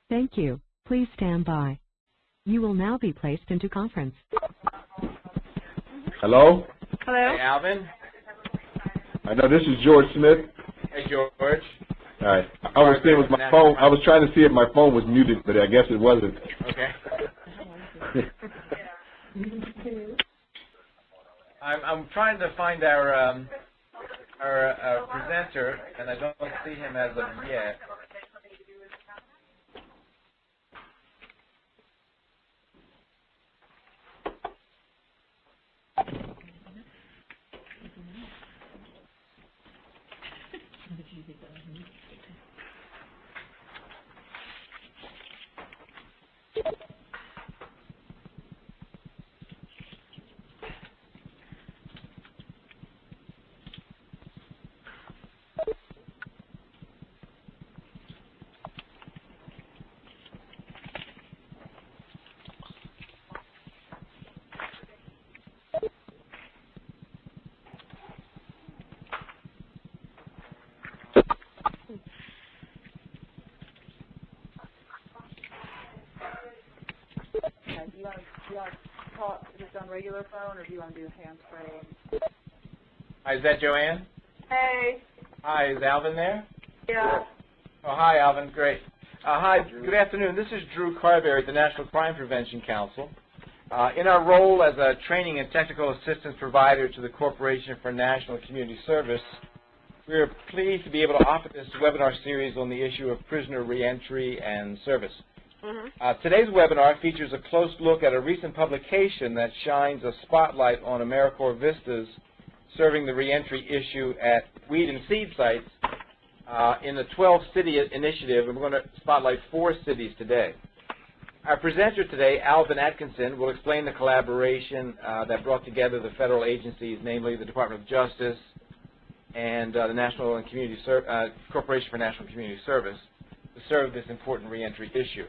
Thank you. Please stand by. You will now be placed into conference. Hello? Hello? Hey, Alvin. I know this is George Smith. Hey, George. All right. I was seeing with my phone. I was trying to see if my phone was muted, but I guess it wasn't. Okay. I'm trying to find our presenter, and I don't see him as of yet. Do you want to talk just on regular phone, or do you want to do hands-free? Hi, is that Joanne? Hey. Hi, is Alvin there? Yeah. Oh, hi, Alvin. Great. Hi, good afternoon. This is Drew Carberry at the National Crime Prevention Council. In our role as a training and technical assistance provider to the Corporation for National Community Service, we are pleased to be able to offer this webinar series on the issue of prisoner reentry and service. Today's webinar features a close look at a recent publication that shines a spotlight on AmeriCorps Vistas serving the reentry issue at weed and seed sites in the 12-city initiative, and we're going to spotlight 4 cities today. Our presenter today, Alvin Atkinson, will explain the collaboration that brought together the federal agencies, namely the Department of Justice and the National and Community Corporation for National Community Service to serve this important reentry issue.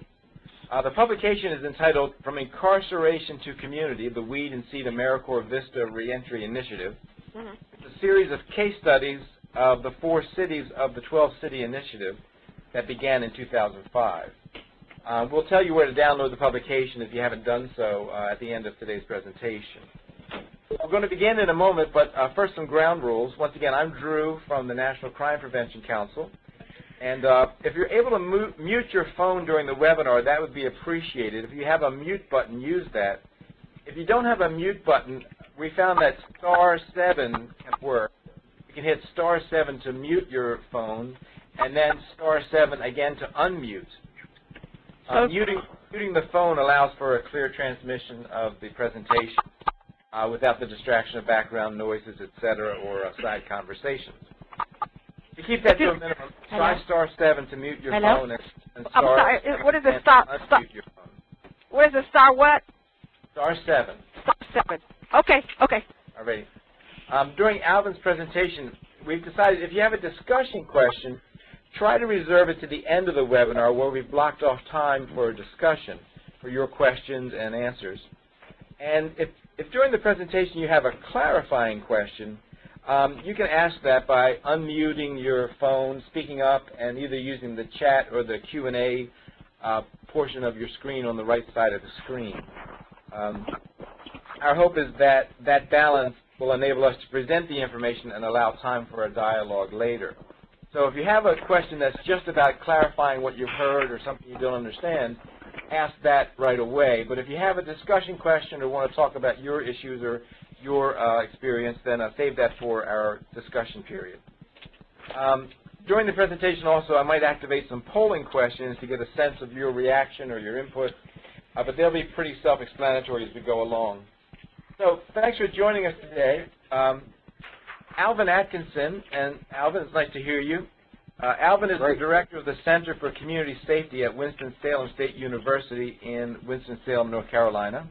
The publication is entitled From Incarceration to Community, the Weed and Seed AmeriCorps Vista Reentry Initiative. It's a series of case studies of the 4 cities of the 12-city initiative that began in 2005. We'll tell you where to download the publication if you haven't done so at the end of today's presentation. We're going to begin in a moment, but first some ground rules. Once again, I'm Drew from the National Crime Prevention Council. And if you're able to mute your phone during the webinar, that would be appreciated. If you have a mute button, use that. If you don't have a mute button, we found that *7 can work. You can hit *7 to mute your phone, and then *7 again to unmute. Muting the phone allows for a clear transmission of the presentation without the distraction of background noises, etc., or side conversations. To keep that to a minimum, try *7 to mute your phone and I'm sorry. What is the star? Your phone. What is the star? What? *7. *7. Okay. Okay. All right. During Alvin's presentation, we've decided if you have a discussion question, try to reserve it to the end of the webinar where we've blocked off time for a discussion for your questions and answers. And if during the presentation you have a clarifying question, you can ask that by unmuting your phone, speaking up, and either using the chat or the Q&A portion of your screen on the right side of the screen. Our hope is that that balance will enable us to present the information and allow time for a dialogue later. So if you have a question that's just about clarifying what you've heard or something you don't understand, ask that right away. But if you have a discussion question or want to talk about your issues or your experience, then save that for our discussion period. During the presentation also, I might activate some polling questions to get a sense of your reaction or your input, but they'll be pretty self-explanatory as we go along. So thanks for joining us today. Alvin Atkinson, and Alvin, it's nice to hear you. Alvin is the director of the Center for Community Safety at Winston-Salem State University in Winston-Salem, North Carolina.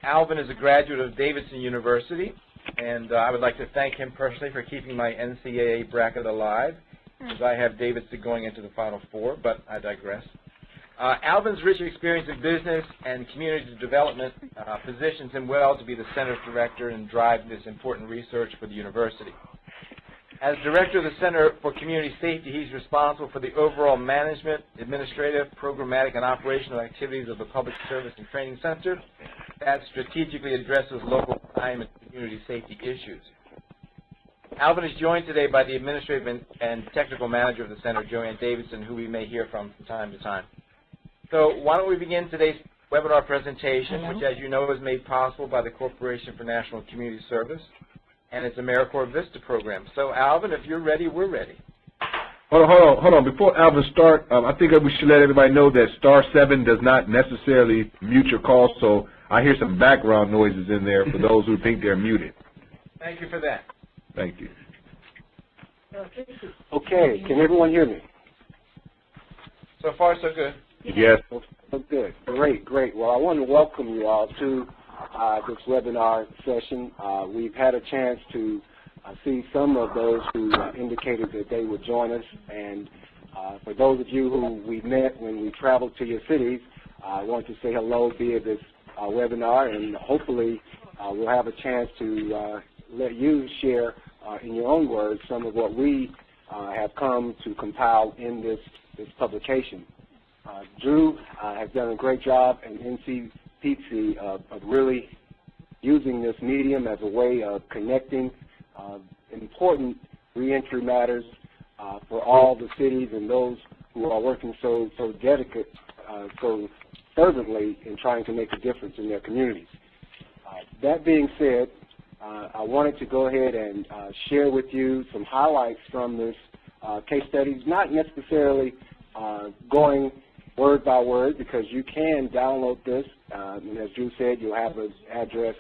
Alvin is a graduate of Davidson University, and I would like to thank him personally for keeping my NCAA bracket alive, as I have Davidson going into the Final Four, but I digress. Alvin's rich experience in business and community development positions him well to be the center's director and drive this important research for the university. As Director of the Center for Community Safety, he's responsible for the overall management, administrative, programmatic, and operational activities of the Public Service and Training Center that strategically addresses local crime and community safety issues. Alvin is joined today by the Administrative and Technical Manager of the Center, Joanne Davidson, who we may hear from time to time. So why don't we begin today's webinar presentation, which, as you know, is made possible by the Corporation for National Community Service and its AmeriCorps Vista program. So, Alvin, if you're ready, we're ready. Hold on. Before Alvin start, I think that we should let everybody know that *7 does not necessarily mute your call, so I hear some background noises in there for those who think they're muted. Thank you for that. Thank you. Okay, can everyone hear me? So far, so good. Yes. Oh, good. Great. Well, I want to welcome you all to this webinar session. We've had a chance to see some of those who indicated that they would join us, and for those of you who we met when we traveled to your cities, I want to say hello via this webinar, and hopefully we'll have a chance to let you share in your own words some of what we have come to compile in this publication. Drew has done a great job in NCPC of really using this medium as a way of connecting important reentry matters for all the cities and those who are working so fervently in trying to make a difference in their communities. That being said, I wanted to go ahead and share with you some highlights from this case study, not necessarily going word by word, because you can download this, and as Drew said, you'll have an address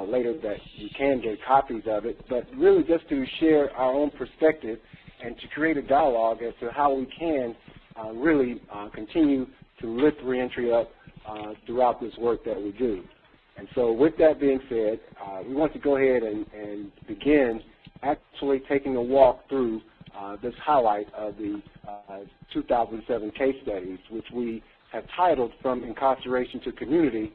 later that you can get copies of it, but really just to share our own perspective and to create a dialogue as to how we can really continue to lift reentry up throughout this work that we do. And so with that being said, we want to go ahead and begin actually taking a walk through this highlight of the 2007 case studies, which we have titled From Incarceration to Community,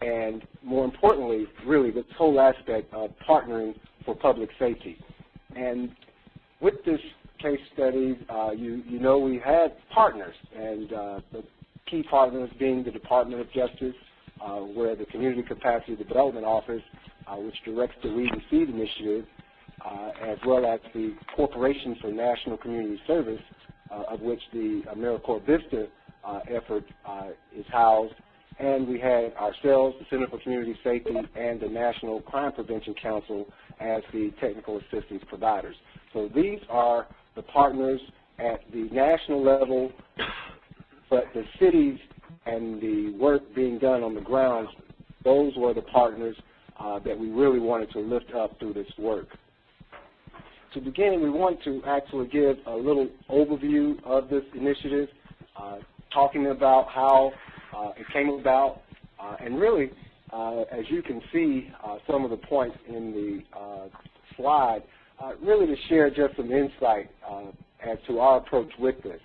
and more importantly, really this whole aspect of partnering for public safety. And with this case study, you know we had partners, and the key partners being the Department of Justice, where the Community Capacity Development Office, which directs the Weed and Seed Initiative, as well as the Corporation for National Community Service, of which the AmeriCorps Vista effort is housed, and we had ourselves, the Center for Community Safety, and the National Crime Prevention Council as the technical assistance providers. So these are the partners at the national level, but the cities and the work being done on the ground, those were the partners that we really wanted to lift up through this work. To begin, we want to actually give a little overview of this initiative, talking about how it came about, and really, as you can see, some of the points in the slide, really to share just some insight as to our approach with this.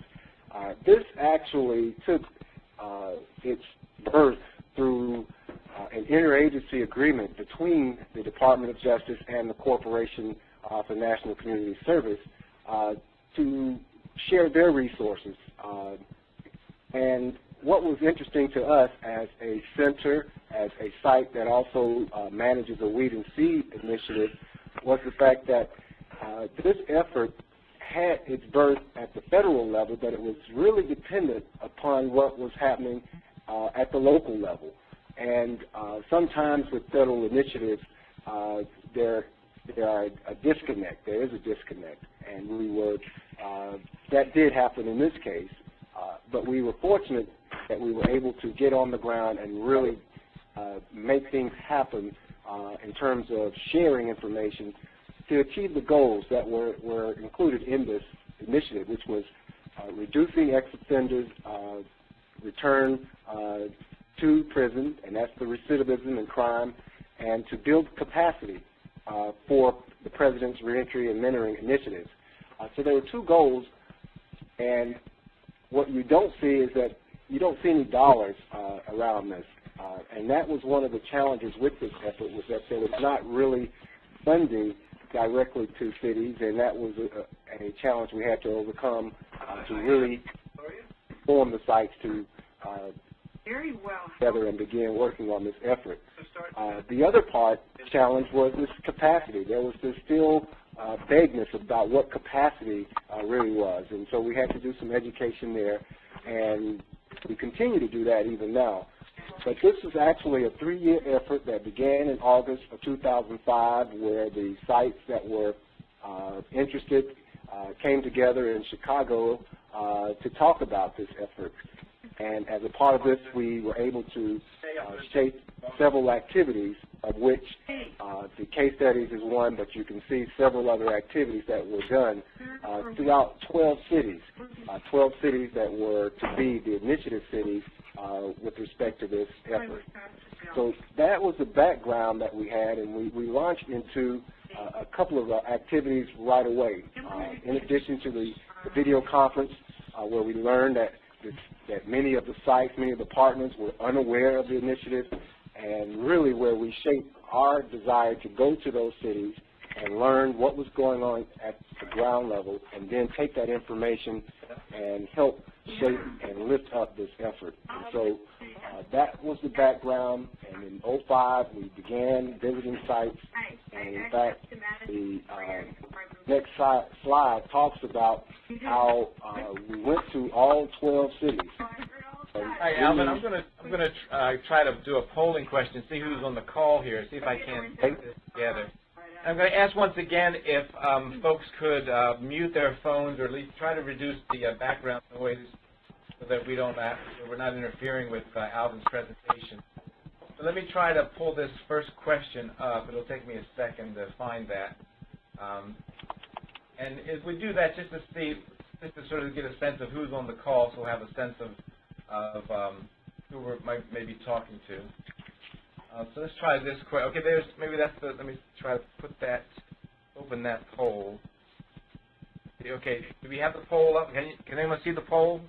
This actually took its birth through an interagency agreement between the Department of Justice and the Corporation for National Community Service to share their resources. And what was interesting to us as a center, as a site that also manages a Weed and Seed initiative, was the fact that this effort had its birth at the federal level, but it was really dependent upon what was happening at the local level. And sometimes with federal initiatives, there is a disconnect, and we were, that did happen in this case, but we were fortunate that we were able to get on the ground and really make things happen in terms of sharing information to achieve the goals that were included in this initiative, which was reducing ex-offenders' return to prison, and that's the recidivism and crime, and to build capacity for the President's Reentry and Mentoring Initiatives. So there were two goals, and what you don't see is that you don't see any dollars around this. And that was one of the challenges with this effort, was that there was not really funding directly to cities, and that was a challenge we had to overcome to really form the sites to together and begin working on this effort. The other challenge was this capacity. There was this still vagueness about what capacity really was, and so we had to do some education there, and we continue to do that even now. But this is actually a 3-year effort that began in August of 2005, where the sites that were interested came together in Chicago to talk about this effort. And as a part of this, we were able to shape several activities, of which the case studies is one, but you can see several other activities that were done throughout 12 cities, 12 cities that were to be the initiative cities with respect to this effort. So that was the background that we had, and we launched into a couple of activities right away. In addition to the video conference, where we learned that many of the sites, many of the partners were unaware of the initiative, and really where we shaped our desire to go to those cities and learn what was going on at the ground level, and then take that information and help shape and lift up this effort. And so that was the background, and in 2005 we began visiting sites, and in fact the next slide talks about how we went to all 12 cities. Hi, Alvin. I'm gonna try to do a polling question, see who's on the call here, see if I can take this together. I'm going to ask once again if folks could mute their phones, or at least try to reduce the background noise, so that we're not interfering with Alvin's presentation. So let me try to pull this first question up. It'll take me a second to find that. And if we do that, just to sort of get a sense of who's on the call, so we'll have a sense of who we may be talking to. So let's try this quick. Okay, let me try to open that poll. Okay, do we have the poll up? Can anyone see the poll?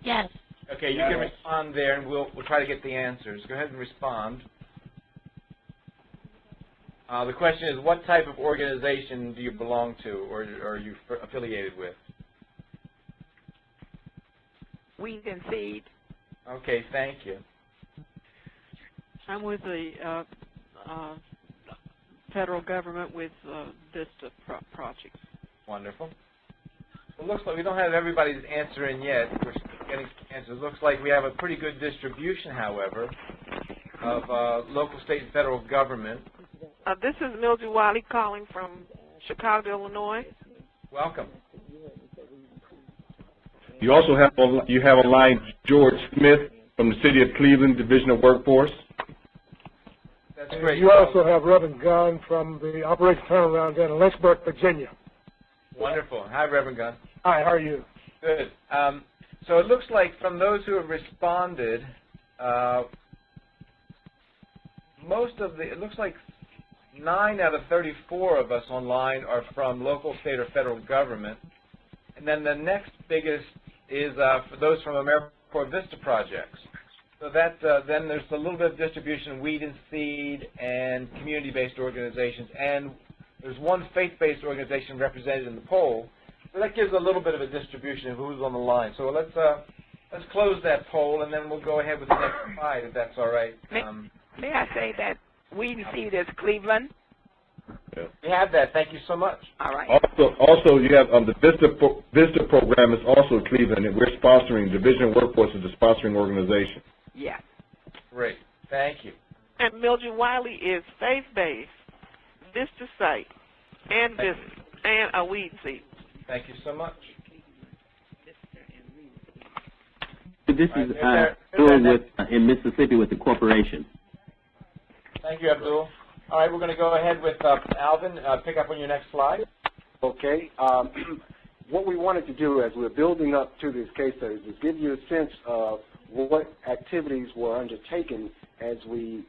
Yes. Okay, you can respond there, and we'll try to get the answers. Go ahead and respond. The question is, what type of organization do you belong to, or are you affiliated with? Weed and Seed. Okay, thank you. I'm with the federal government with VISTA projects. Wonderful. It looks like we don't have everybody's answer in yet. We're getting answers. It looks like we have a pretty good distribution, however, of local, state, and federal government. This is Mildred Wiley calling from Chicago, Illinois. Welcome. You also have online George Smith from the City of Cleveland Division of Workforce. That's great. You also have Reverend Gunn from the Operation Turnaround down in Lynchburg, Virginia. Wonderful. Hi, Reverend Gunn. Hi, how are you? Good. So it looks like from those who have responded, it looks like 9 out of 34 of us online are from local, state, or federal government. And then the next biggest is for those from AmeriCorps VISTA projects. So that then there's a little bit of distribution, Weed and Seed, and community-based organizations, and there's one faith-based organization represented in the poll. So that gives a little bit of a distribution of who's on the line. So let's close that poll, and then we'll go ahead with the next slide, if that's all right. May I say that Weed and Seed is Cleveland? Yeah. We have that. Thank you so much. All right. Also, you have the VISTA program is also Cleveland, and we're sponsoring. Division of Workforce is the sponsoring organization. Yes. Great. Thank you. And Mildred Wiley is faith-based, VISTA site, and a Weed and Seed. Thank you so much. This is Abdul in Mississippi with the corporation. Thank you, Abdul. All right, we're going to go ahead with Alvin. Pick up on your next slide. Okay. What we wanted to do as we're building up to these case studies is give you a sense of what activities were undertaken as we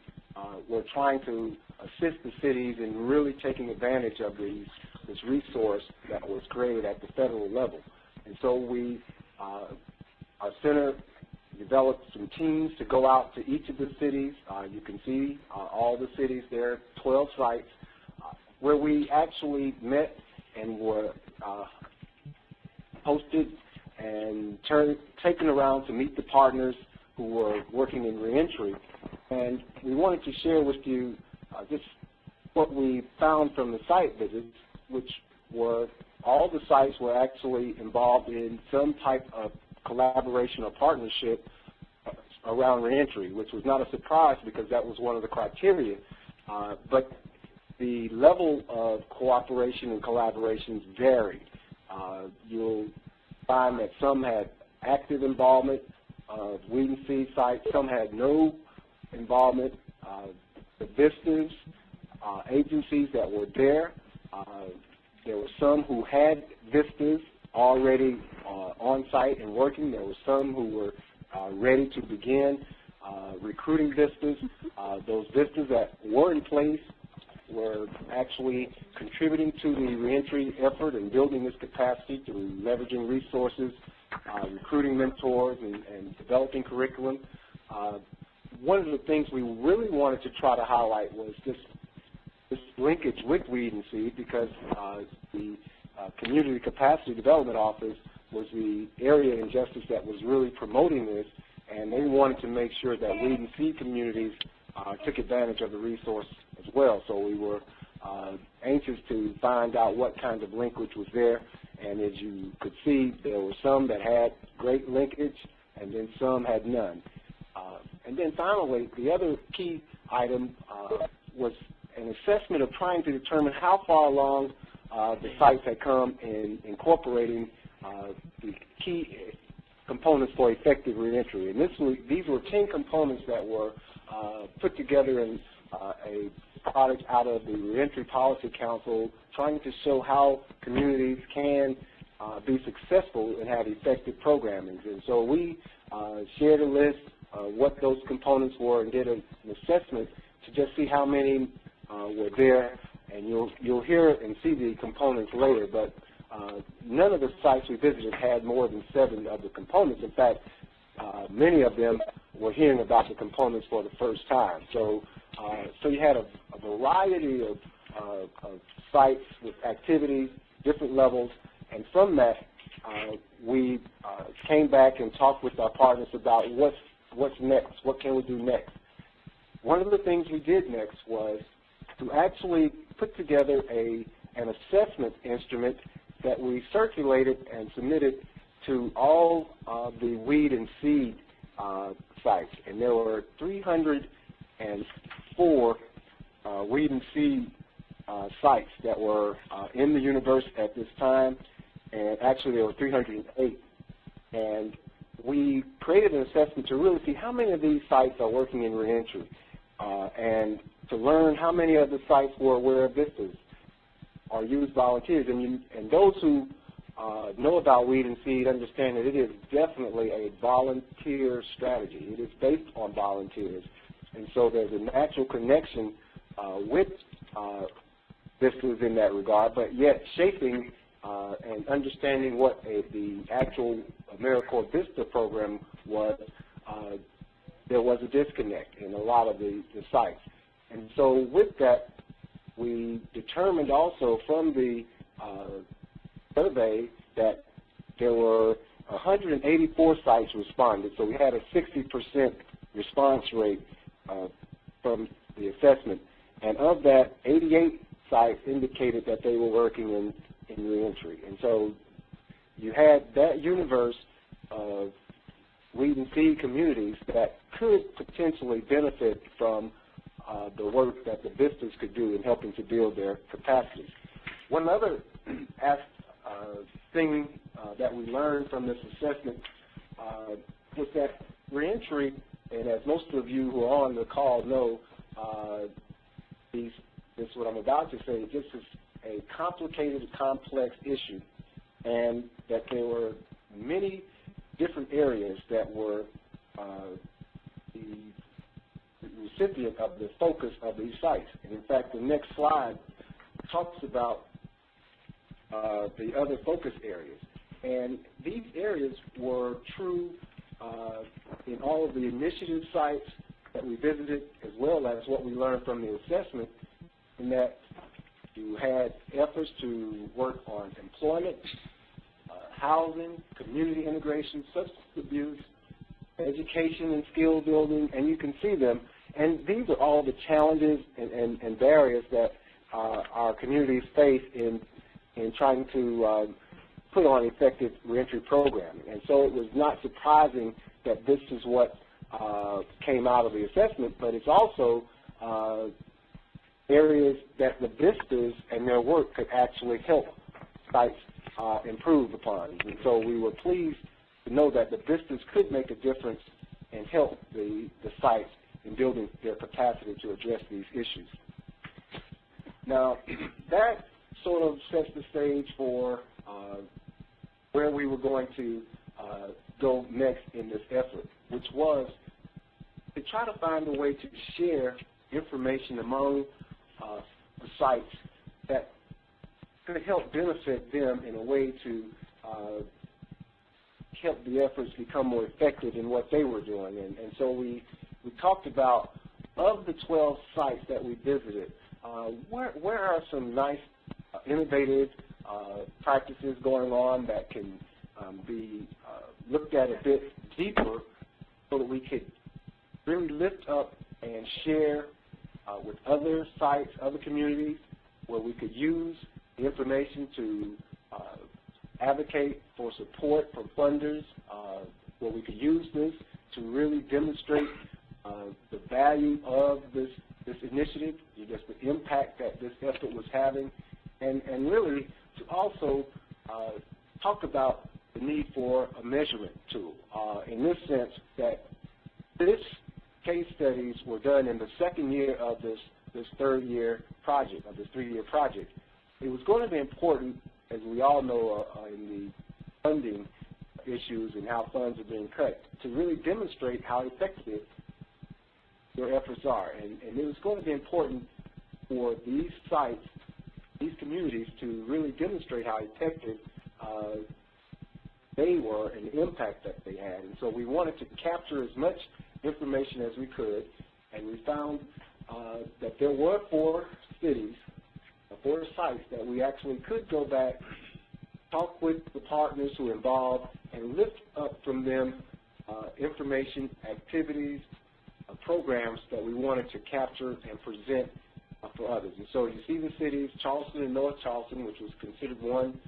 were trying to assist the cities in really taking advantage of this resource that was created at the federal level. And so our center developed some teams to go out to each of the cities. You can see all the cities there, 12 sites. where we actually met and were hosted and taken around to meet the partners who were working in reentry. And we wanted to share with you just what we found from the site visits, which were all the sites were actually involved in some type of collaboration or partnership around reentry, which was not a surprise because that was one of the criteria. But the level of cooperation and collaborations varied. You'll find that some had active involvement of weed and seed sites, some had no involvement. The vistas, agencies that were there were some who had vistas already on site and working. There were some who were ready to begin recruiting vistas. Those vistas that were in place were actually contributing to the reentry effort and building this capacity through leveraging resources, recruiting mentors, and developing curriculum. One of the things we really wanted to try to highlight was this linkage with Weed and Seed, because the Community Capacity Development Office was the area in Justice that was really promoting this, and they wanted to make sure that Weed and Seed communities took advantage of the resource as well. So we were anxious to find out what kind of linkage was there, and as you could see, there were some that had great linkage, and then some had none. And then finally, the other key item was an assessment of trying to determine how far along the sites had come in incorporating the key components for effective reentry. And these were 10 components that were put together in a product out of the Reentry Policy Council, trying to show how communities can be successful and have effective programming. And so we shared a list of what those components were and did an assessment to just see how many were there. And you'll hear and see the components later, but none of the sites we visited had more than 7 of the components. In fact, many of them were hearing about the components for the first time. So you had a variety of sites with activities, different levels, and from that, we came back and talked with our partners about what's next, what can we do next. One of the things we did next was to actually put together an assessment instrument that we circulated and submitted to all of the weed and seed sites. And there were 304 weed and seed sites that were in the universe at this time, and actually there were 308. And we created an assessment to really see how many of these sites are working in reentry, and to learn how many of the sites were aware of vistas or used volunteers. And those who know about Weed and Seed understand that it is definitely a volunteer strategy. It is based on volunteers. And so there's a natural connection with vistas in that regard, but yet shaping and understanding what the actual AmeriCorps Vista program was, there was a disconnect in a lot of the sites. And so with that, we determined also from the survey that there were 184 sites responded. So we had a 60% response rate from the assessment. And of that, 88 sites indicated that they were working in reentry. And so you had that universe of weed and seed communities that could potentially benefit from the work that the vistas could do in helping to build their capacities. One other thing that we learned from this assessment was that reentry, and as most of you who are on the call know, this what I'm about to say, this is a complicated, complex issue, and that there were many different areas that were the recipient of the focus of these sites. And in fact, the next slide talks about the other focus areas. And these areas were true in all of the initiative sites that we visited, as well as what we learned from the assessment, in that you who had efforts to work on employment, housing, community integration, substance abuse, education and skill building, and you can see them. And these are all the challenges and barriers that our communities face in trying to put on effective reentry programming. And so it was not surprising that this is what came out of the assessment, but it's also areas that the VISTAs and their work could actually help sites improve upon. And so we were pleased to know that the VISTAs could make a difference and help the sites in building their capacity to address these issues. Now, that sort of sets the stage for where we were going to go next in this effort, which was to try to find a way to share information among the sites that could help benefit them in a way to help the efforts become more effective in what they were doing. And so we talked about, of the 12 sites that we visited, where are some nice, innovative practices going on that can be looked at a bit deeper so that we could really lift up and share with other sites, other communities, where we could use the information to advocate for support from funders, where we could use this to really demonstrate the value of this initiative, just the impact that this effort was having, and really to also talk about the need for a measurement tool, in this sense that this case studies were done in the second year of this third-year project, of this three-year project. It was going to be important, as we all know in the funding issues and how funds are being cut, to really demonstrate how effective their efforts are. And it was going to be important for these sites, these communities, to really demonstrate how effective they were and the impact that they had. And so we wanted to capture as much information as we could, and we found that there were 4 cities, 4 sites that we actually could go back, talk with the partners who are involved, and lift up from them information, activities, programs that we wanted to capture and present for others. And so you see the cities, Charleston and North Charleston, which was considered one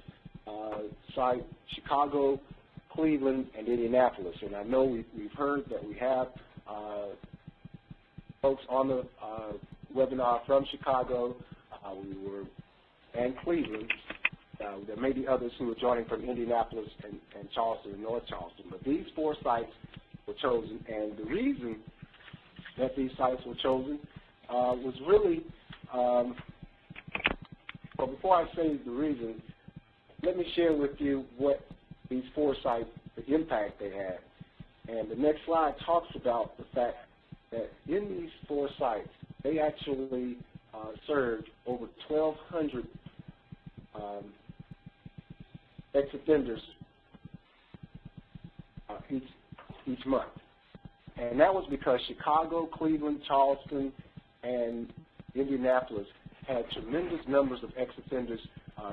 site, Chicago, Cleveland, and Indianapolis. And I know we've heard that we have folks on the webinar from Chicago and Cleveland. There may be others who are joining from Indianapolis and Charleston and North Charleston. But these 4 sites were chosen, and the reason that these sites were chosen was really, well, before I say the reason, let me share with you what these 4 sites, the impact they had. And the next slide talks about the fact that in these 4 sites, they actually served over 1,200 ex-offenders each month. And that was because Chicago, Cleveland, Charleston, and Indianapolis had tremendous numbers of ex-offenders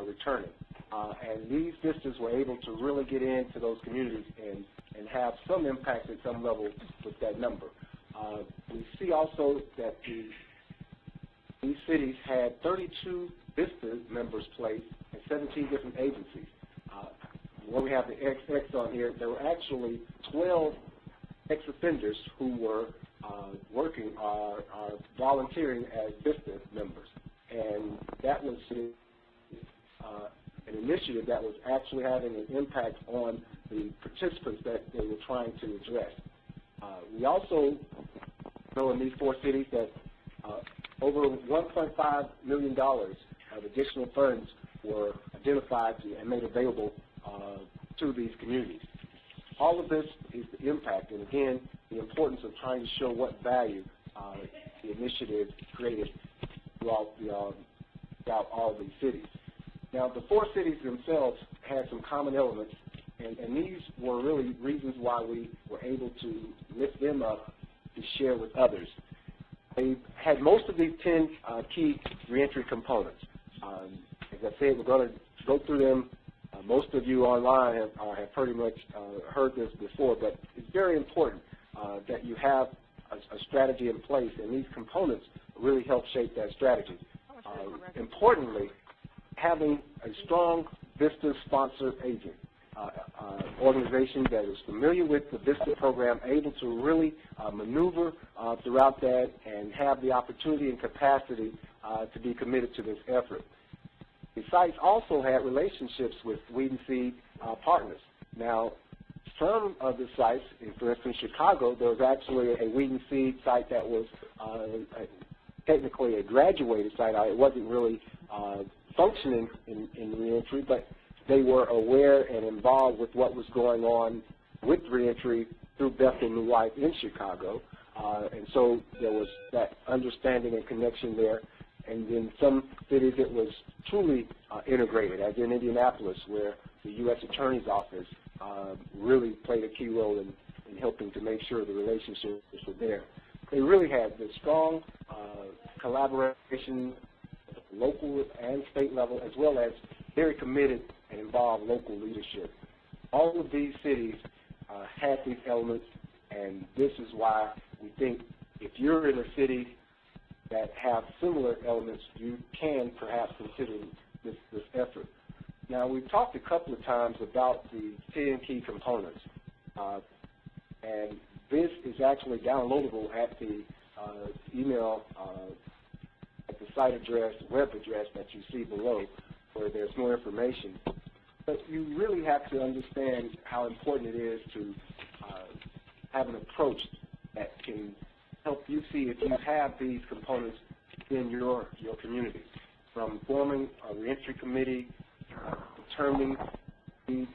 returning. And these VISTAs were able to really get into those communities and have some impact at some level with that number. We see also that these cities had 32 VISTA members placed in 17 different agencies. Where we have the XX on here, there were actually 12 ex-offenders who were working or volunteering as VISTA members. And that was an initiative that was actually having an impact on the participants that they were trying to address. We also know in these 4 cities that over $1.5 million of additional funds were identified and made available to these communities. All of this is the impact, and again, the importance of trying to show what value the initiative created throughout all of these cities. Now, the 4 cities themselves had some common elements, and these were really reasons why we were able to lift them up to share with others. They had most of these 10 key reentry components. As I said, we're going to go through them. Most of you online have pretty much heard this before, but it's very important that you have a strategy in place, and these components really help shape that strategy. Importantly, having a strong VISTA sponsor agent, organization that is familiar with the VISTA program, able to really maneuver throughout that and have the opportunity and capacity to be committed to this effort. The sites also had relationships with Weed and Seed partners. Now, some of the sites, for instance, Chicago, there was actually a Weed and Seed site that was technically a graduated site. It wasn't really functioning in reentry, but they were aware and involved with what was going on with reentry through Bethel New Life in Chicago. And so there was that understanding and connection there. And in some cities it was truly integrated, as in Indianapolis, where the U.S. Attorney's Office really played a key role in helping to make sure the relationships were there. They really had the strong collaboration at the local and state level, as well as very committed and involved local leadership. All of these cities had these elements, and this is why we think if you're in a city that have similar elements, you can perhaps consider this effort. Now, we've talked a couple of times about the 10 key components, and this is actually downloadable at the email, at the site address, web address that you see below, where there's more information. But you really have to understand how important it is to have an approach that can help you see if you have these components in your community, from forming a reentry committee, determining needs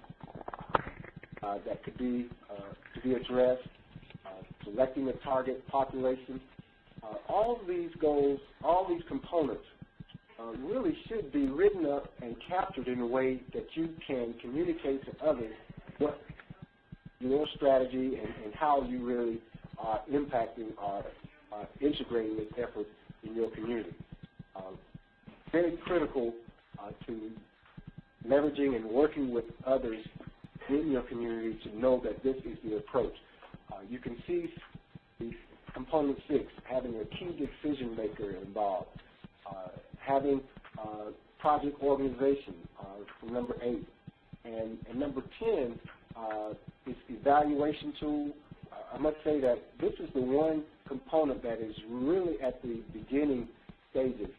that could be to be addressed, selecting a target population. All of these goals, all these components really should be written up and captured in a way that you can communicate to others what your strategy and how you really are impacting or integrating this effort in your community. Very critical to leveraging and working with others in your community to know that this is the approach. You can see the component 6, having a key decision maker involved, having project organization for number 8, and number 10 is evaluation tool. I must say that this is the one component that is really at the beginning stages.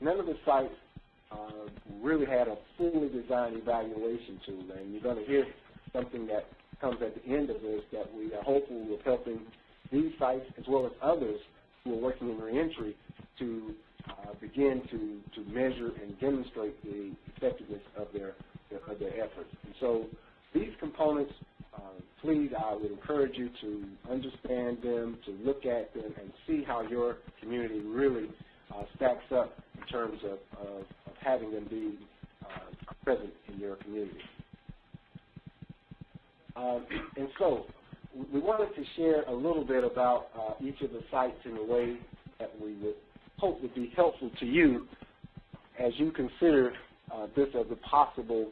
None of the sites really had a fully designed evaluation tool, and you're going to hear something that comes at the end of this that we are hopeful of helping these sites as well as others who are working in reentry to begin to measure and demonstrate the effectiveness of their efforts. And so these components, please, I would encourage you to understand them, to look at them, and see how your community really stacks up in terms of having them be present in your community. And so we wanted to share a little bit about each of the sites in a way that we would hope would be helpful to you as you consider this as a possible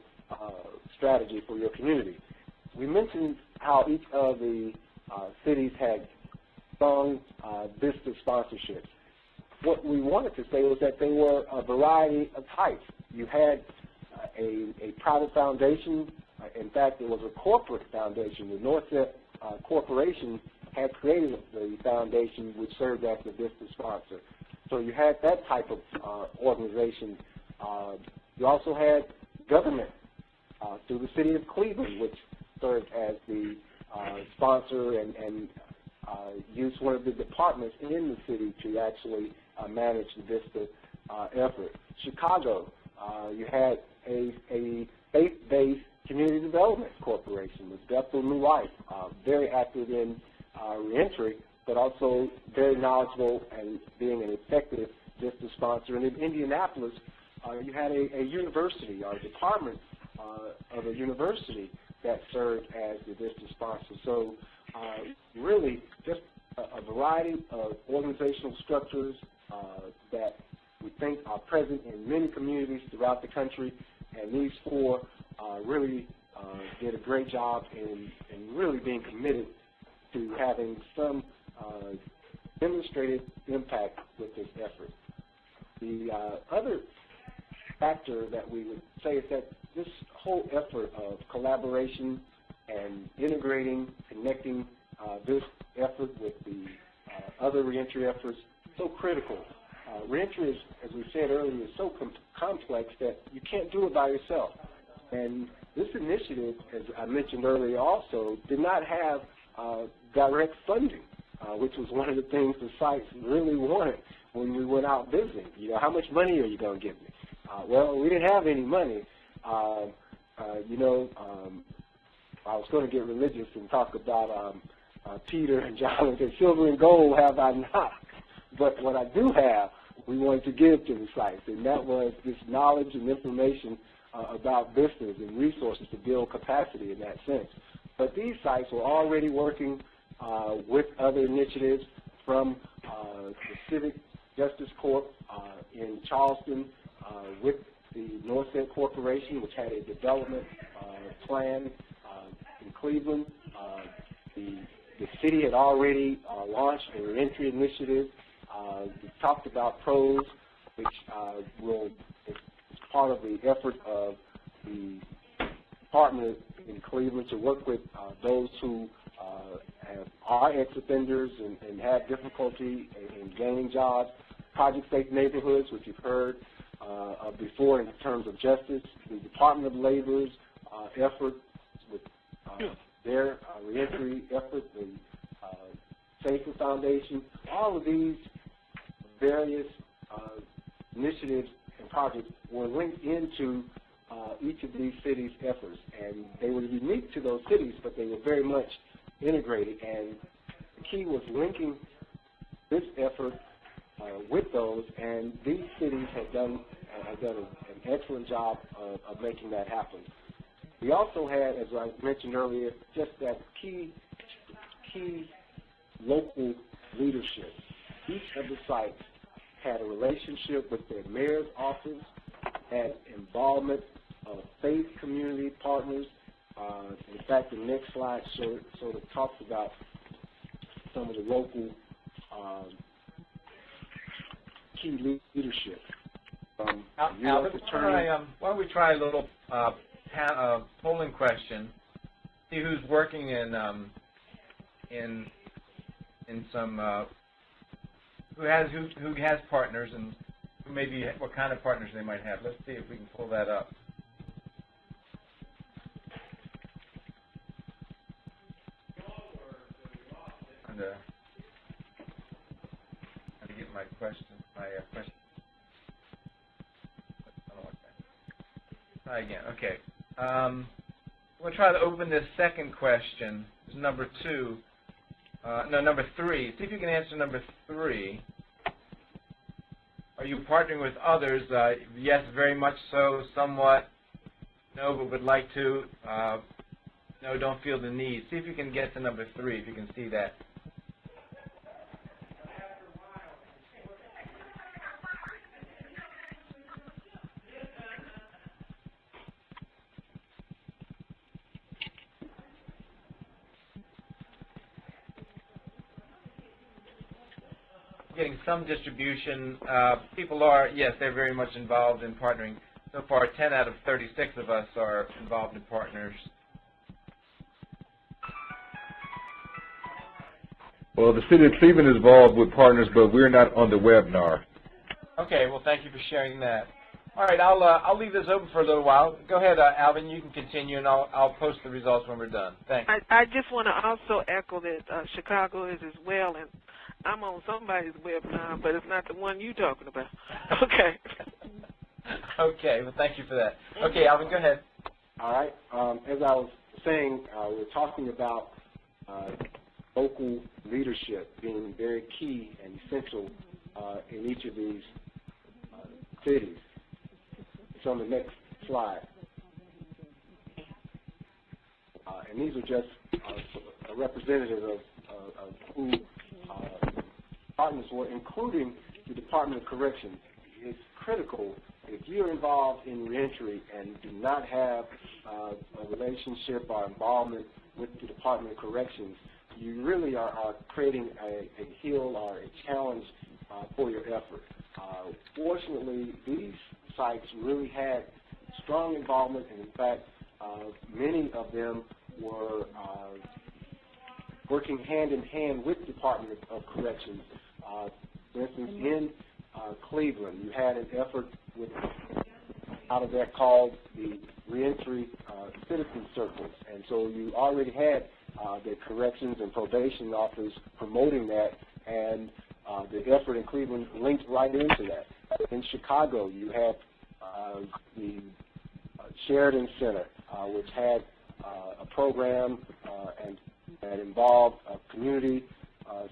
strategy for your community. We mentioned how each of the cities had strong VISTA sponsorships. What we wanted to say was that they were a variety of types. You had a private foundation. In fact, it was a corporate foundation. The Norset Corporation had created the foundation which served as the VISTA sponsor. So you had that type of organization. You also had government through the city of Cleveland, which served as the sponsor and used one of the departments in the city to actually manage the VISTA effort. Chicago, you had a faith-based community development corporation with Bethel New Life, very active in reentry, but also very knowledgeable and being an effective VISTA sponsor. And in Indianapolis, you had a university or a department of a university that served as the VISTA sponsor. So really just a variety of organizational structures that we think are present in many communities throughout the country, and these 4 really did a great job in really being committed to having some demonstrated impact with this effort. The other factor that we would say is that this whole effort of collaboration and integrating, connecting this effort with the other reentry efforts is so critical. Reentry, as we said earlier, is so complex that you can't do it by yourself. And this initiative, as I mentioned earlier also, did not have direct funding, which was one of the things the sites really wanted when we went out visiting. You know, how much money are you going to give me? Well, we didn't have any money. I was going to get religious and talk about Peter and John and say, silver and gold have I not. But what I do have, we wanted to give to the sites, and that was this knowledge and information about business and resources to build capacity in that sense. But these sites were already working with other initiatives from the Civic Justice Corp in Charleston with the Norset Corporation, which had a development plan in Cleveland. The city had already launched a reentry initiative. We talked about PROS, which is part of the effort of the department in Cleveland to work with those who are ex-offenders and have difficulty in gaining jobs. Project Safe Neighborhoods, which you've heard of before in terms of justice. The Department of Labor's effort with their reentry effort, the Safer Foundation, all of these various initiatives and projects were linked into each of these cities' efforts. And they were unique to those cities, but they were very much integrated. And the key was linking this effort with those, and these cities have done an excellent job of making that happen. We also had, as I mentioned earlier, just that key local leadership. Each of the sites had a relationship with their mayor's office, had involvement of faith community partners. In fact, the next slide sort of talks about some of the local key leadership. Albert, why don't we try a little polling question? See who's working in some who has partners and who maybe what kind of partners they might have. Let's see if we can pull that up. I'm trying to get my question. I don't want that. Try again. Okay. We'll try to open this second question. It's number 2. No, number 3. See if you can answer number 3. Are you partnering with others? Yes, very much so. Somewhat. No, but would like to. No, don't feel the need. See if you can get to number 3, if you can see that. Getting some distribution. People are, yes, they're very much involved in partnering. So far, 10 out of 36 of us are involved in partners. Well, the city of Cleveland is involved with partners, but we're not on the webinar. Okay, well, thank you for sharing that. All right, I'll leave this open for a little while. Go ahead, Alvin, you can continue, and I'll post the results when we're done. Thanks. I just want to also echo that Chicago is as well, and I'm on somebody's webinar, but it's not the one you're talking about. Okay. Okay, well, thank you for that. Okay, Alvin, go ahead. All right. As I was saying, we're talking about local leadership being very key and essential in each of these cities. It's on the next slide. And these are just a representative of who partners were, including the Department of Corrections. It's critical. If you're involved in reentry and do not have a relationship or involvement with the Department of Corrections, you really are creating a hill or a challenge for your effort. Fortunately, these sites really had strong involvement, and in fact, many of them were working hand in hand with the Department of Corrections. For instance, in Cleveland, you had an effort out of that called the Reentry Citizen Circles, and so you already had the corrections and probation office promoting that, and the effort in Cleveland linked right into that. In Chicago, you had the Sheridan Center, which had a program and that involved a community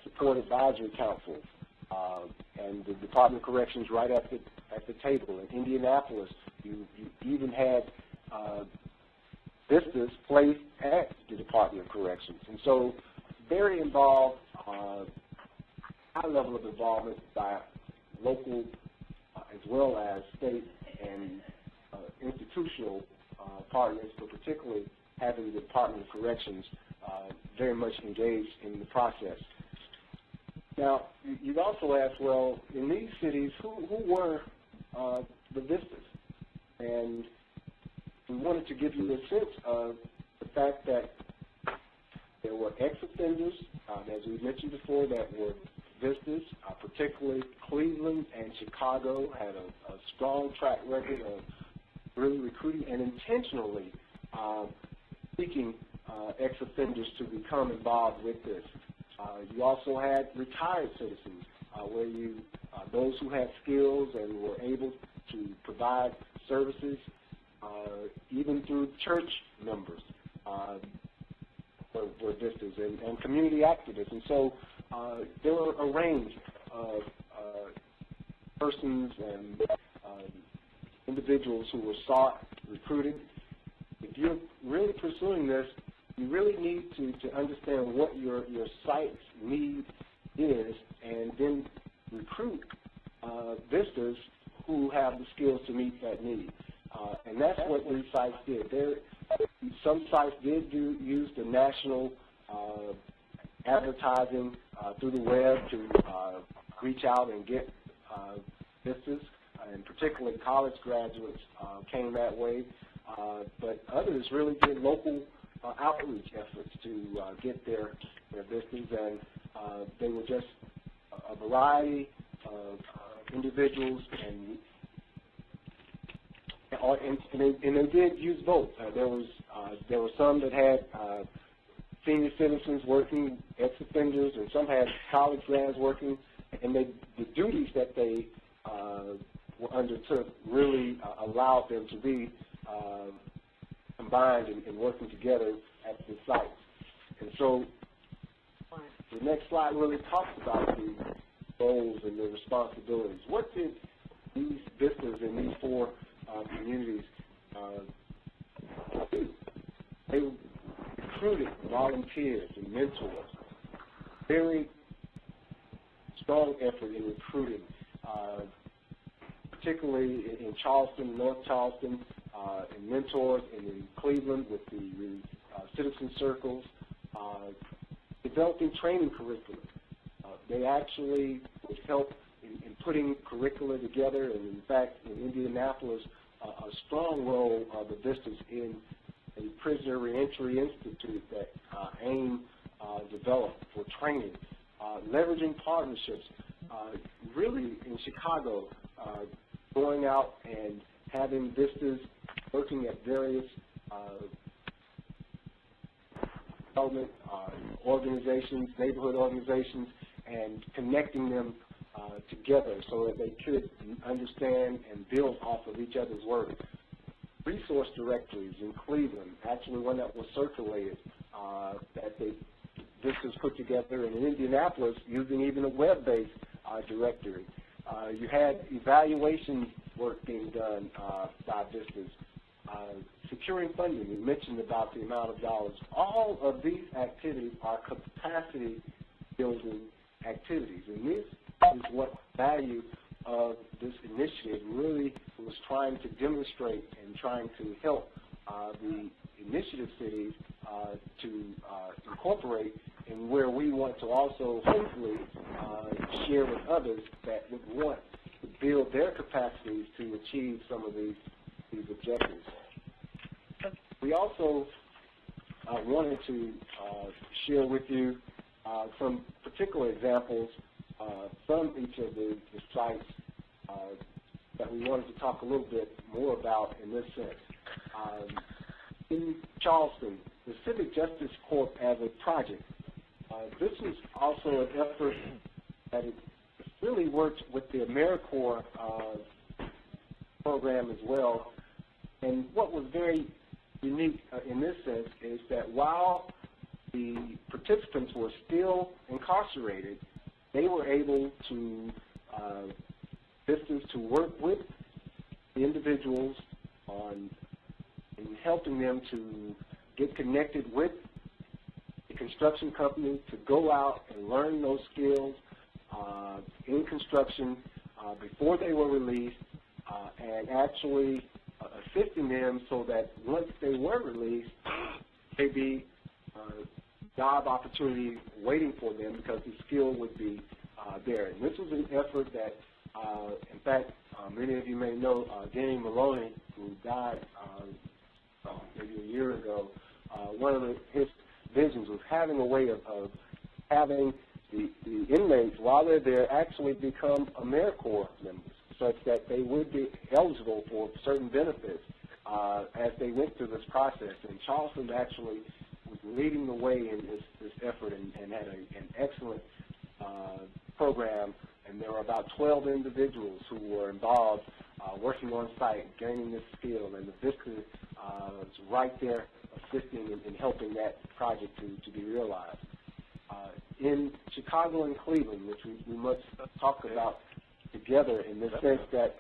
support advisory council, and the Department of Corrections right at the table. In Indianapolis, you even had vistas placed at the Department of Corrections, and so very involved, high level of involvement by local as well as state and institutional partners, but particularly having the Department of Corrections very much engaged in the process. Now, you've also asked, well, in these cities, who were the vistas? And we wanted to give you a sense of the fact that there were ex-offenders, as we mentioned before, that were vistas, particularly Cleveland and Chicago had a strong track record of really recruiting and intentionally seeking ex-offenders to become involved with this. You also had retired citizens, where those who had skills and were able to provide services, even through church members, were vistas, and community activists. And so there were a range of persons and individuals who were sought, recruited. If you're really pursuing this, you really need to understand what your site's need is, and then recruit vistas who have the skills to meet that need. And that's what these sites did. Some sites did use the national advertising through the web to reach out and get vistas, and particularly college graduates came that way. But others really did local outreach efforts to get their vistas, and they were just a variety of individuals, and they did use both. There were some that had senior citizens working, ex-offenders, and some had college grads working, and the duties that they undertook really allowed them to be combined and working together at the sites. And so the next slide really talks about the roles and the responsibilities. What did these vistas in these four communities do? They recruited volunteers and mentors. Very strong effort in recruiting, particularly in Charleston, North Charleston, and mentors, and in Cleveland with the citizen circles, developing training curriculum. They actually would help in putting curricula together, and in fact, in Indianapolis, a strong role of the vistas in a prisoner reentry institute that AIM developed for training, leveraging partnerships. Really, in Chicago, going out and having vistas working at various development organizations, neighborhood organizations, and connecting them together so that they could understand and build off of each other's work. Resource directories in Cleveland, actually one that was circulated, that this was put together, and in Indianapolis using even a web-based directory. You had evaluation work being done by vistas. Securing funding, we mentioned about the amount of dollars. All of these activities are capacity building activities, and this is what value of this initiative really was trying to demonstrate and trying to help the initiative cities to incorporate, and where we want to also hopefully share with others that would want to build their capacities to achieve some of these objectives. We also wanted to share with you some particular examples from each of the sites that we wanted to talk a little bit more about in this sense. In Charleston, the Civic Justice Corps as a project, this was also an effort that it really worked with the AmeriCorps program as well. And what was very unique in this sense is that while the participants were still incarcerated, they were able to to work with the individuals on in helping them to get connected with the construction company, to go out and learn those skills in construction before they were released, and actually assisting them so that once they were released, they'd be job opportunity waiting for them because the skill would be there. And this was an effort that, in fact, many of you may know Danny Maloney, who died maybe a year ago. One of his visions was having a way of having the inmates, while they're there, actually become AmeriCorps members, such that they would be eligible for certain benefits as they went through this process. And Charleston actually was leading the way in this effort and had an excellent program. And there were about 12 individuals who were involved working on site, gaining this skill, and the VISTA was right there assisting in helping that project to be realized. In Chicago and Cleveland, which we must talk about together in the sense that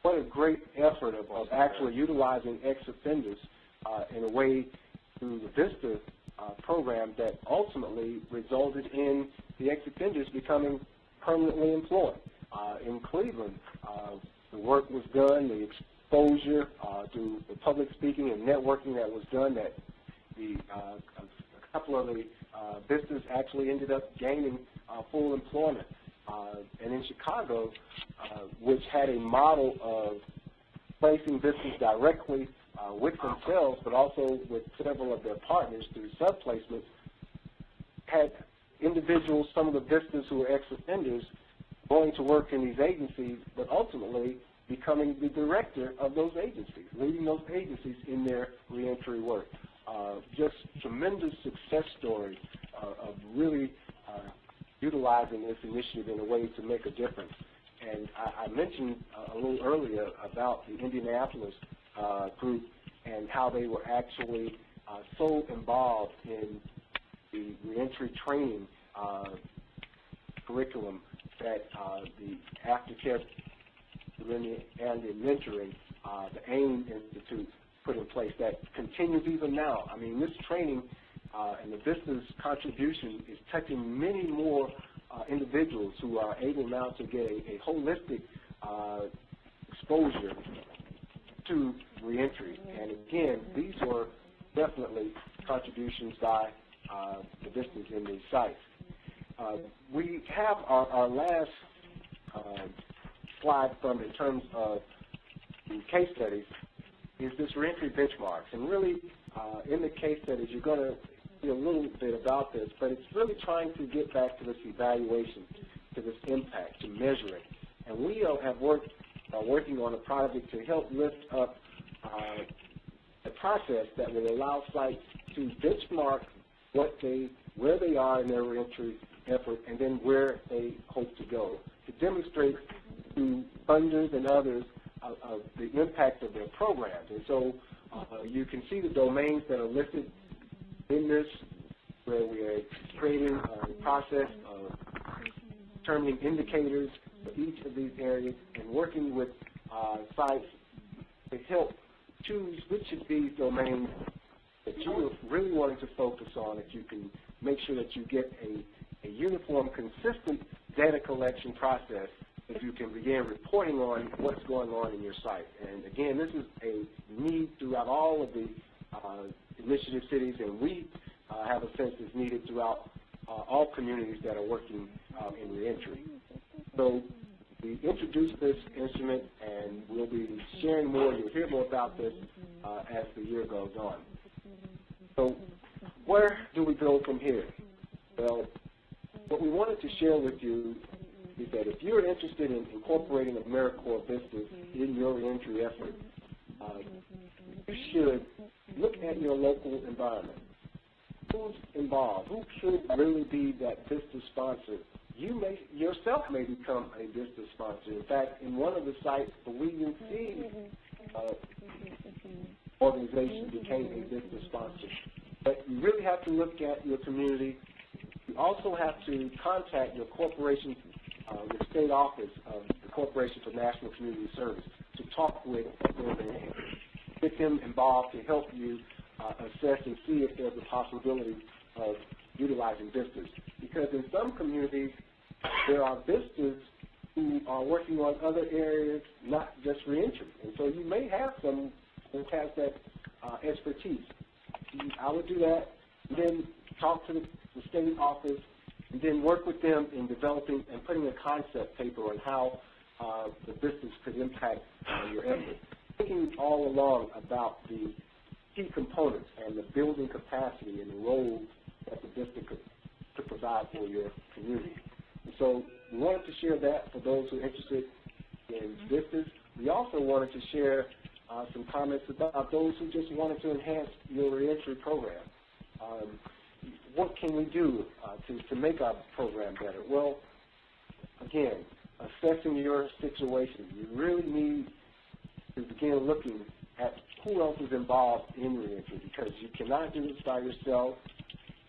what a great effort of actually utilizing ex-offenders in a way through the VISTA program that ultimately resulted in the ex-offenders becoming permanently employed. In Cleveland, the work was done, the exposure to the public speaking and networking that was done, that a couple of the businesses actually ended up gaining full employment. And in Chicago, which had a model of placing businesses directly with themselves, but also with several of their partners through sub-placements, had individuals, some of the businesses who were ex-offenders, going to work in these agencies, but ultimately becoming the director of those agencies, leading those agencies in their reentry work. Just tremendous success stories of really utilizing this initiative in a way to make a difference. And I mentioned a little earlier about the Indianapolis group and how they were actually so involved in the reentry training curriculum that the aftercare and the mentoring, the AIM Institute put in place that continues even now. I mean, this training and the VISTA's contribution is touching many more individuals who are able now to get a holistic exposure to reentry. And again, these were definitely contributions by the VISTAs in these sites. We have our last slide from in terms of the case studies is this reentry benchmarks. And really, in the case studies, you're going to see a little bit about this, but it's really trying to get back to this evaluation, to this impact, to measure it. And we have working on a project to help lift up a process that will allow sites to benchmark where they are in their reentry effort and then where they hope to go, to demonstrate to funders and others of the impact of their programs. And so you can see the domains that are listed in this, where we are creating a process of determining indicators for each of these areas and working with sites to help choose which of these domains that you are really wanting to focus on, that you can make sure that you get a uniform, consistent data collection process if you can begin reporting on what's going on in your site. And again, this is a need throughout all of the initiative cities, and we have a sense it's needed throughout all communities that are working in reentry. So we introduced this instrument, and we'll be sharing more. You'll hear more about this as the year goes on. So where do we go from here? Well, what we wanted to share with you is that if you're interested in incorporating AmeriCorps Vistas in your reentry effort, you should look at your local environment. Who's involved? Who should really be that Vista sponsor? You yourself may become a Vista sponsor. In fact, in one of the sites, the William C. organization became a Vista sponsor. But you really have to look at your community. You also have to contact your corporation, the state office of the Corporation for National Community Service, to talk with them and get them involved to help you assess and see if there's a possibility of utilizing Vistas. Because in some communities, there are Vistas who are working on other areas, not just reentry. And so you may have some who has that expertise. I would do that, and then talk to the state office, and then work with them in developing and putting a concept paper on how the Vistas could impact your effort. Thinking all along about the key components and the building capacity and the role that the Vista could provide for your community. And so we wanted to share that for those who are interested in Vistas. We also wanted to share some comments about those who just wanted to enhance your reentry program. What can we do to make our program better? Well, again, assessing your situation, you really need to begin looking at who else is involved in reentry, because you cannot do this by yourself.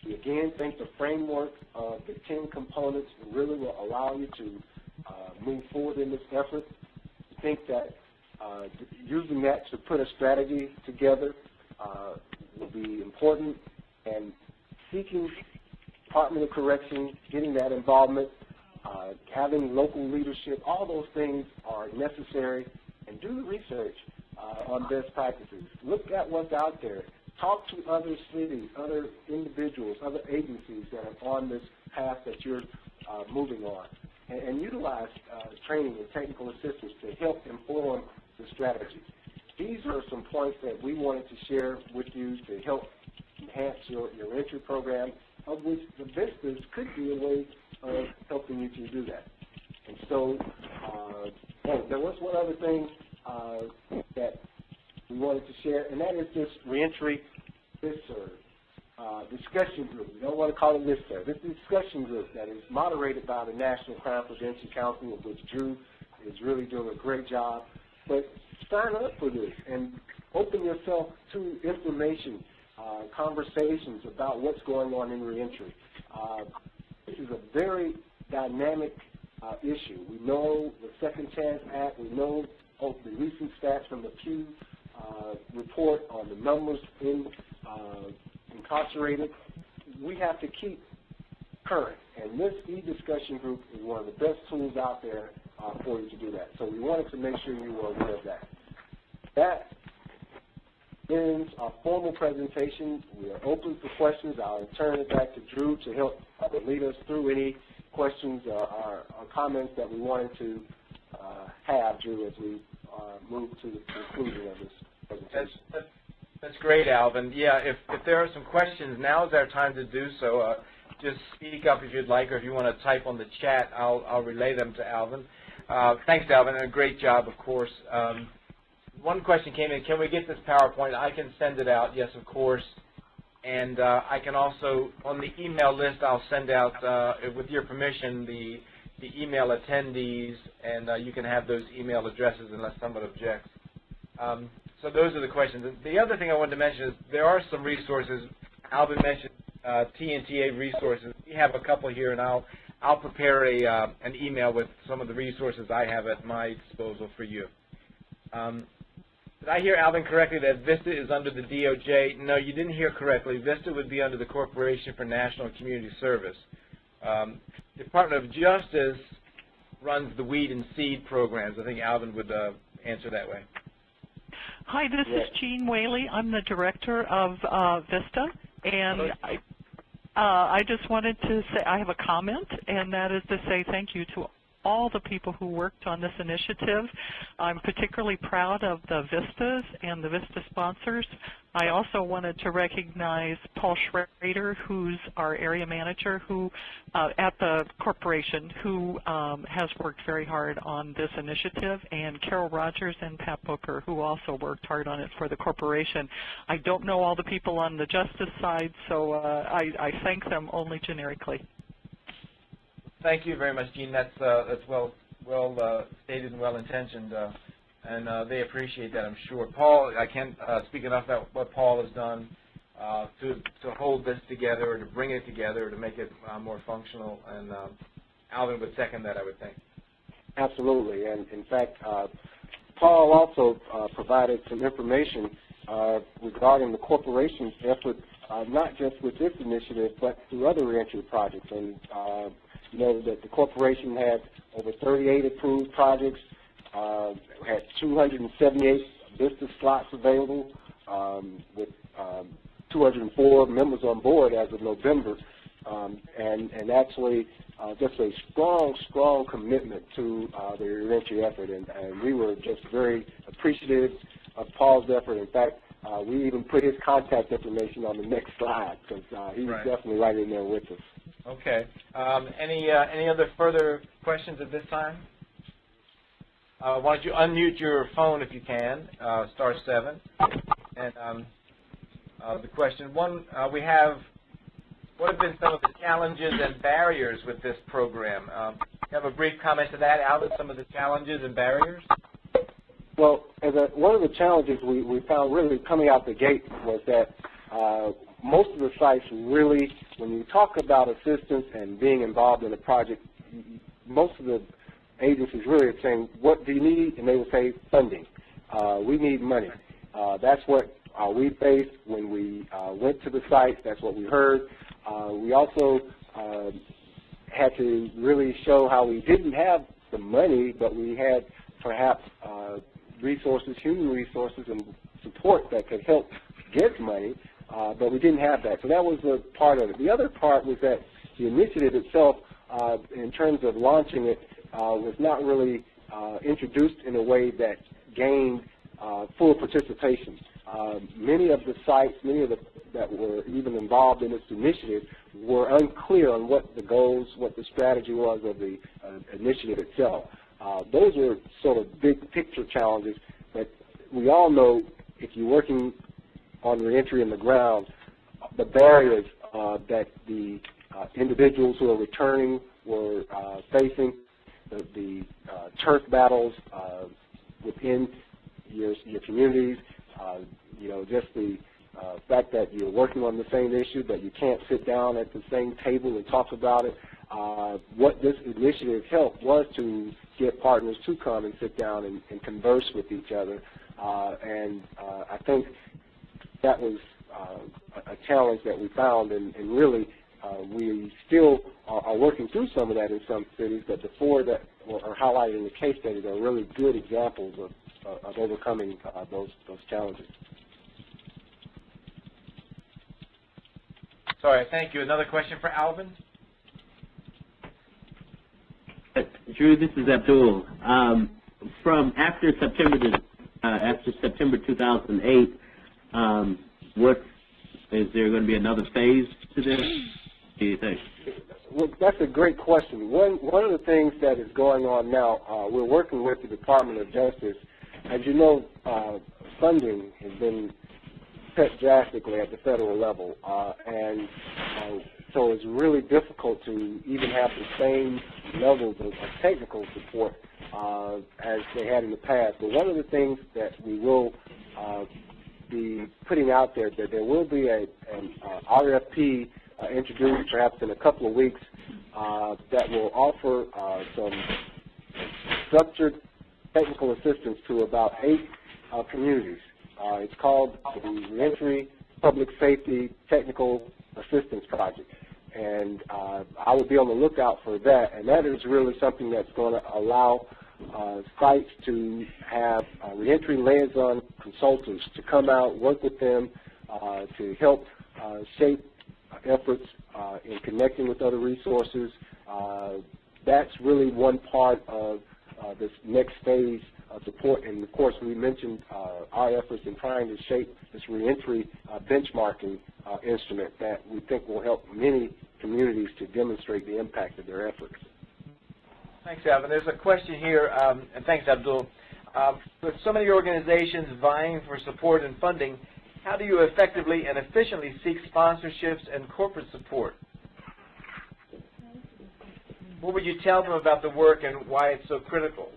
We again think the framework of the 10 components really will allow you to move forward in this effort. We think that using that to put a strategy together will be important, and seeking Department of Corrections, getting that involvement, having local leadership, all those things are necessary, and do the research on best practices. Look at what's out there. Talk to other cities, other individuals, other agencies that are on this path that you're moving on, and utilize training and technical assistance to help inform the strategy. These are some points that we wanted to share with you to help enhance your entry program, of which the Vistas could be a way of helping you to do that. And so there was one other thing that we wanted to share, and that is this reentry listserv discussion group. We don't want to call it listserv. This is a discussion group that is moderated by the National Crime Prevention Council, of which Drew is really doing a great job. But sign up for this and open yourself to information, conversations about what's going on in reentry. This is a very dynamic issue. We know the Second Chance Act. We know the recent stats from the Pew report on the numbers in incarcerated. We have to keep current, and this e-discussion group is one of the best tools out there for you to do that. So we wanted to make sure you were aware of that. That ends our formal presentation. We are open for questions. I'll turn it back to Drew to help lead us through any questions or comments that we wanted to have, Drew, as we move to the conclusion of this presentation. That's great, Alvin. Yeah, if there are some questions, now is our time to do so. Just speak up if you'd like, or if you want to type on the chat, I'll relay them to Alvin. Thanks, Alvin, and a great job, of course. One question came in, can we get this PowerPoint? I can send it out, yes, of course. And I can also, on the email list, I'll send out, with your permission, the email attendees, and you can have those email addresses unless someone objects. So those are the questions. The other thing I wanted to mention is there are some resources. Alvin mentioned TNTA resources. We have a couple here, and I'll prepare an email with some of the resources I have at my disposal for you. Did I hear, Alvin, correctly that VISTA is under the DOJ? No, you didn't hear correctly. VISTA would be under the Corporation for National Community Service. Department of Justice runs the weed and seed programs. I think Alvin would answer that way. Hi, this is Jean Whaley. I'm the director of VISTA, and I just wanted to say I have a comment, and that is to say thank you to all the people who worked on this initiative. I'm particularly proud of the VISTAs and the VISTA sponsors. I also wanted to recognize Paul Schrader, who's our area manager who at the corporation, who has worked very hard on this initiative, and Carol Rogers and Pat Booker, who also worked hard on it for the corporation. I don't know all the people on the justice side, so I thank them only generically. Thank you very much, Jean. That's well stated and well intentioned, and they appreciate that, I'm sure. Paul, I can't speak enough about what Paul has done to hold this together, or to bring it together, or to make it more functional. And Alvin would second that, I would think. Absolutely, and in fact, Paul also provided some information regarding the corporation's effort, not just with this initiative, but through other reentry projects. And you know that the corporation had over 38 approved projects, had 278 VISTA slots available, with 204 members on board as of November, and actually just a strong commitment to the reentry effort, and we were just very appreciative of Paul's effort. In fact, we even put his contact information on the next slide, because he was definitely right in there with us. Okay. Any other further questions at this time? Why don't you unmute your phone if you can, *7. And the question one, we have, what have been some of the challenges and barriers with this program? You have a brief comment to that, Alvin, some of the challenges and barriers? Well, one of the challenges we found really coming out the gate was that most of the sites really, when you talk about assistance and being involved in a project, most of the agencies really are saying, what do you need? And they will say, funding. We need money. That's what we faced when we went to the sites. That's what we heard. We also had to really show how we didn't have the money, but we had perhaps resources, human resources, and support that could help get money, but we didn't have that. So that was a part of it. The other part was that the initiative itself, in terms of launching it, was not really introduced in a way that gained full participation. Many of the sites, that were even involved in this initiative, were unclear on what the goals, what the strategy was of the initiative itself. Those are sort of big picture challenges, but we all know if you're working on reentry in the ground, the barriers that the individuals who are returning were facing, the turf battles within your communities, you know, just the fact that you're working on the same issue, but you can't sit down at the same table and talk about it. What this initiative helped was to get partners to come and sit down and converse with each other. And I think that was a challenge that we found, and really we still are working through some of that in some cities, but the four that are highlighted in the case studies are really good examples of overcoming those challenges. Sorry, thank you. Another question for Alvin? Drew, this is Abdul. From after September 2008, is there going to be another phase to this? Do you think? Well, that's a great question. One of the things that is going on now, we're working with the Department of Justice. As you know, funding has been cut drastically at the federal level, and so it's really difficult to even have the same levels of technical support as they had in the past. But one of the things that we will be putting out there, that there will be an RFP introduced perhaps in a couple of weeks that will offer some structured technical assistance to about 8 communities. It's called the Reentry Public Safety Technical Assistance Project. and I will be on the lookout for that. And that is really something that's going to allow sites to have reentry liaison consultants to come out, work with them to help shape efforts in connecting with other resources. That's really one part of this next phase of support. And of course, we mentioned our efforts in trying to shape this reentry benchmarking instrument that we think will help many communities to demonstrate the impact of their efforts. Thanks, Alvin. There's a question here, and thanks, Abdul. With so many organizations vying for support and funding, how do you effectively and efficiently seek sponsorships and corporate support? What would you tell them about the work and why it's so critical?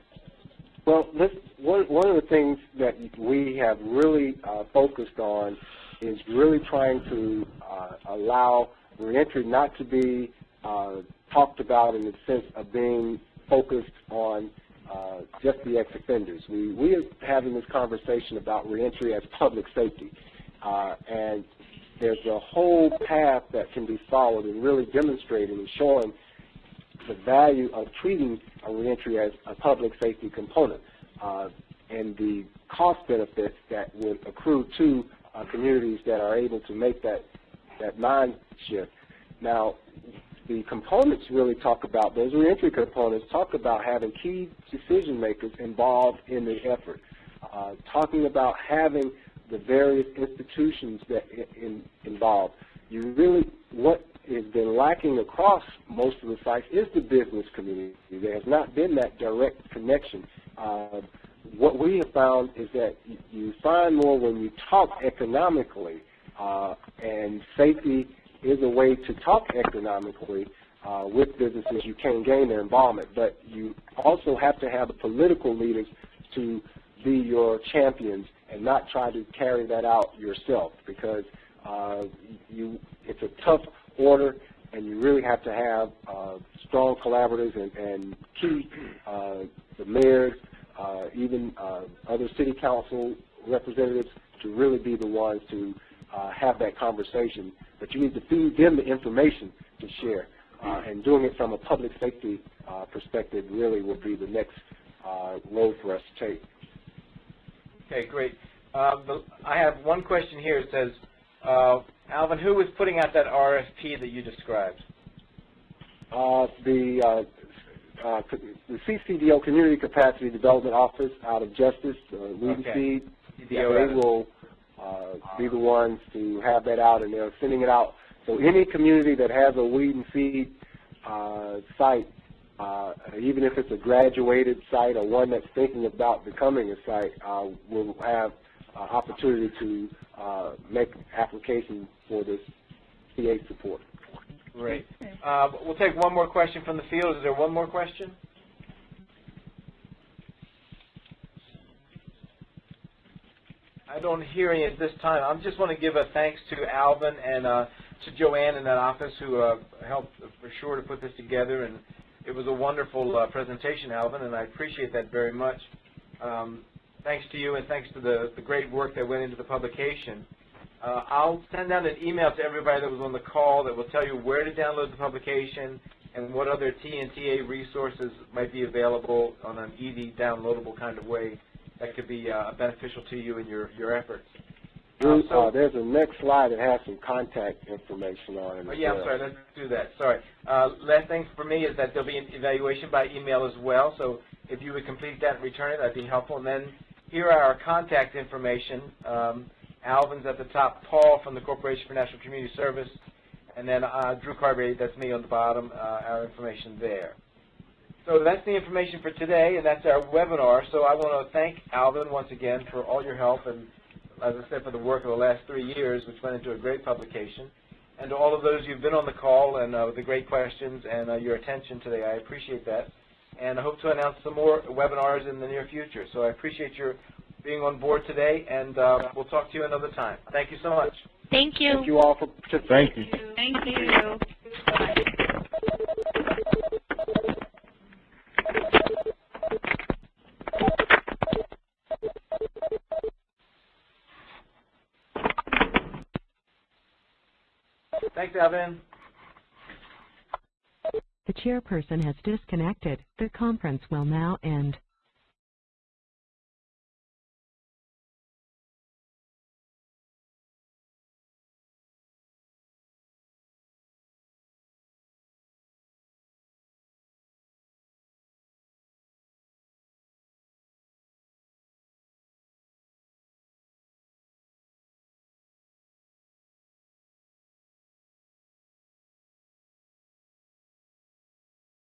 Well, one of the things that we have really focused on is really trying to allow reentry not to be talked about in the sense of being focused on just the ex-offenders. We are having this conversation about reentry as public safety, and there's a whole path that can be followed in really demonstrating and showing the value of treating a reentry as a public safety component and the cost benefits that would accrue to communities that are able to make that mind shift. Now, the components really talk about, those reentry components talk about having key decision makers involved in the effort, talking about having the various institutions that involved. You really, what has been lacking across most of the sites is the business community. There has not been that direct connection. What we have found is that you find more when you talk economically, and safety is a way to talk economically with businesses. You can gain their involvement, but you also have to have the political leaders to be your champions and not try to carry that out yourself, because it's a tough order, and you really have to have strong collaborators and key the mayors, even other city council representatives to really be the ones to have that conversation. But you need to feed them the information to share, and doing it from a public safety perspective really will be the next road for us to take. Okay, great. I have one question here. It says, Alvin, who is putting out that RFP that you described? The CCDO, Community Capacity Development Office out of Justice, Weed and Seed. They will be the ones to have that out, and they're sending it out. So any community that has a Weed and Seed site, even if it's a graduated site or one that's thinking about becoming a site, will have opportunity to make application for this CA support. Great. We'll take one more question from the field. Is there one more question? I don't hear any at this time. I just want to give a thanks to Alvin and to Joanne in that office who helped for sure to put this together. And it was a wonderful presentation, Alvin, and I appreciate that very much. Thanks to you, and thanks to the great work that went into the publication. I'll send out an email to everybody that was on the call that will tell you where to download the publication and what other TNTA resources might be available on an easy downloadable kind of way that could be beneficial to you in your efforts. There's a next slide that has some contact information on it. I'm sorry, let's do that. Sorry. Last thing for me is that there'll be an evaluation by email as well, so if you would complete that and return it, that'd be helpful. And then here are our contact information. Alvin's at the top, Paul from the Corporation for National Community Service, and then Drew Carberry, that's me on the bottom, our information there. So that's the information for today, and that's our webinar. So I want to thank Alvin once again for all your help and, as I said, for the work of the last 3 years, which went into a great publication. And to all of those who've been on the call and the great questions and your attention today, I appreciate that. And I hope to announce some more webinars in the near future. So I appreciate your being on board today, and we'll talk to you another time. Thank you so much. Thank you. Thank you all for participating. Thank you. Thanks, Alvin. chairperson has disconnected. The conference will now end.